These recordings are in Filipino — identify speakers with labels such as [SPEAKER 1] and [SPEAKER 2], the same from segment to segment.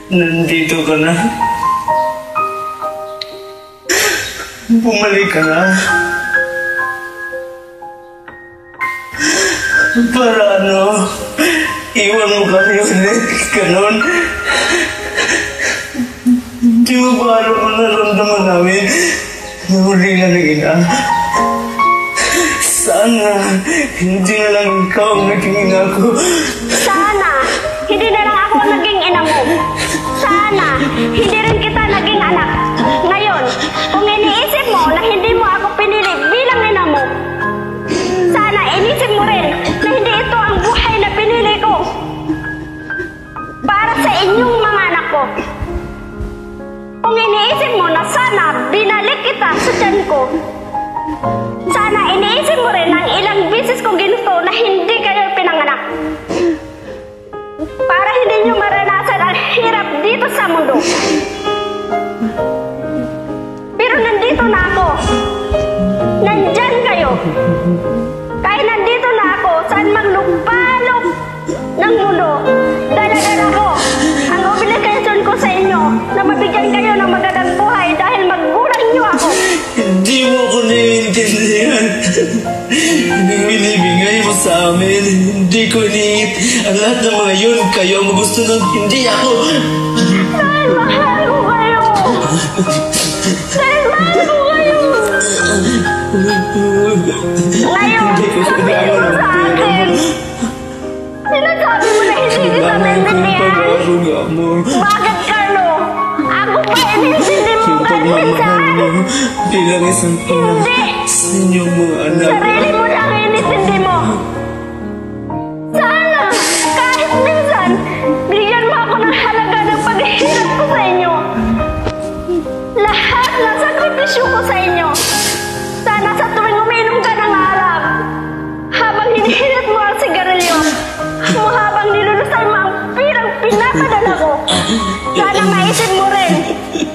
[SPEAKER 1] Nandito ka na. Bumalik ka na. Para ano? Iwan mo kami ulit. Ganon. Di mo ba alam mo naramdaman namin na huli na ina? Sana hindi na lang ikaw ang naging ina ko.
[SPEAKER 2] Sana hindi na lang ako ang naging ina mo. Sana hindi rin kita naging anak. Ngayon, kung iniisip mo na hindi mo ako pinili bilang ina mo, sana inisip mo rin na hindi ito ang buhay na pinili ko para sa inyong mga anak ko. Kung iniisip mo na sana binalik kita sa tiyan ko, sana iniisip mo rin ang ilang beses ko ginusto na hindi kayo pinanganak. Para hindi nyo maranasan ang hirap dito sa mundo. Pero nandito na ako. Nandyan kayo. Kahit nandito na ako, saan maglupalok ng mundo, dala-dala ko ang obligasyon ko sa inyo na mabigyan kayo ng magandang buhay dahil magulang nyo ako.
[SPEAKER 1] Hindi mo ako naiintindihan. Anong binibigay mo sa amin? Hindi ko iniit. Ang lahat ng mga yun, kayo ang gusto ng hindi ako.
[SPEAKER 2] Dahil mahal ko kayo. Dahil mahal ko kayo. Ngayon, sabihin mo sa akin. Sinasabi mo na hindi kita maintindihan. Bakit, Carlo? Ako pa inintindi mo kahit minsan.
[SPEAKER 1] Bilang isang ina sa inyong mga anak.
[SPEAKER 2] Sarili mo lang inintindi mo. Sana, kahit minsan, bigyan mo ako ng halaga ng paghihirap ko sa inyo. Lahat ng sakripisyo ko sa inyo. Sana sa tuwing uminom ka ng alak, habang hinihirit mo ang sigarilyo, habang nilulusay mo ang pirang pinapadala ko, sana maisip mo rin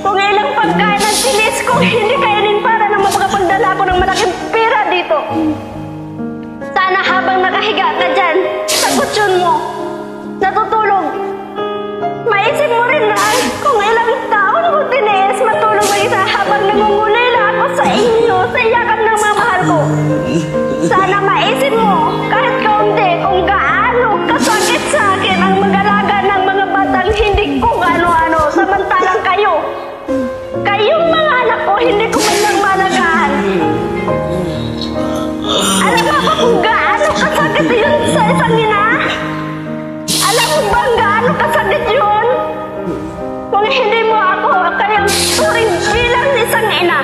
[SPEAKER 2] kung ilang pagkain ang tinis kong hindi kainin para na makapagdala ko ng malaking pera dito. Sana habang nakahiga ka dyan sa kutsyon mo, natutulog, maisip mo rin na kung ilang taon ko tiniis matulog na isa habang nangungulila ako sa inyo sa iyakan ng mga mahal ko. Sana maisip mo kahit kaunti kung gaano kasakit sa akin ang mag-alaga ng mga batang hindi ko ano-ano samantalang kayong mga anak ko hindi ko man lang malagaan. Alam mo ba kung gaano kasakit yun sa isang ina? Alam mo ba gaano kasakit yun? Kung hindi mo ako kayang turing bilang isang ina,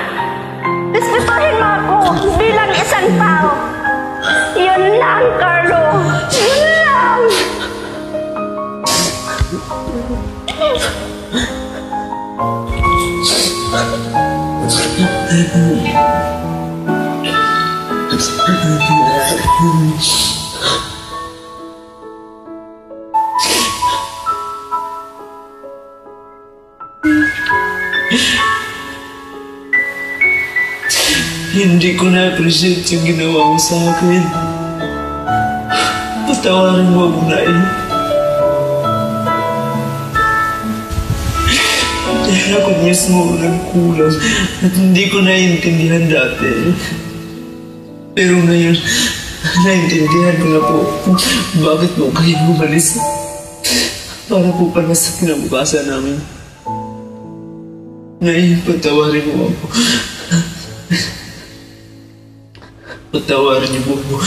[SPEAKER 2] respetuhin mo ako bilang isang tao. Yun lang, Carlo. Yun lang.
[SPEAKER 1] Hindi ko na-appreciate yung ginawa mo sa akin. Patawarin mo ako na Dahil ako mismo nagkulang at hindi ko naiintindihan dati. Pero ngayon, naiintindihan ko na po bakit mo kayo umalis. Para po pala sa kinabukasan namin. Ngayon, patawarin mo ako. Patawarin niyo po.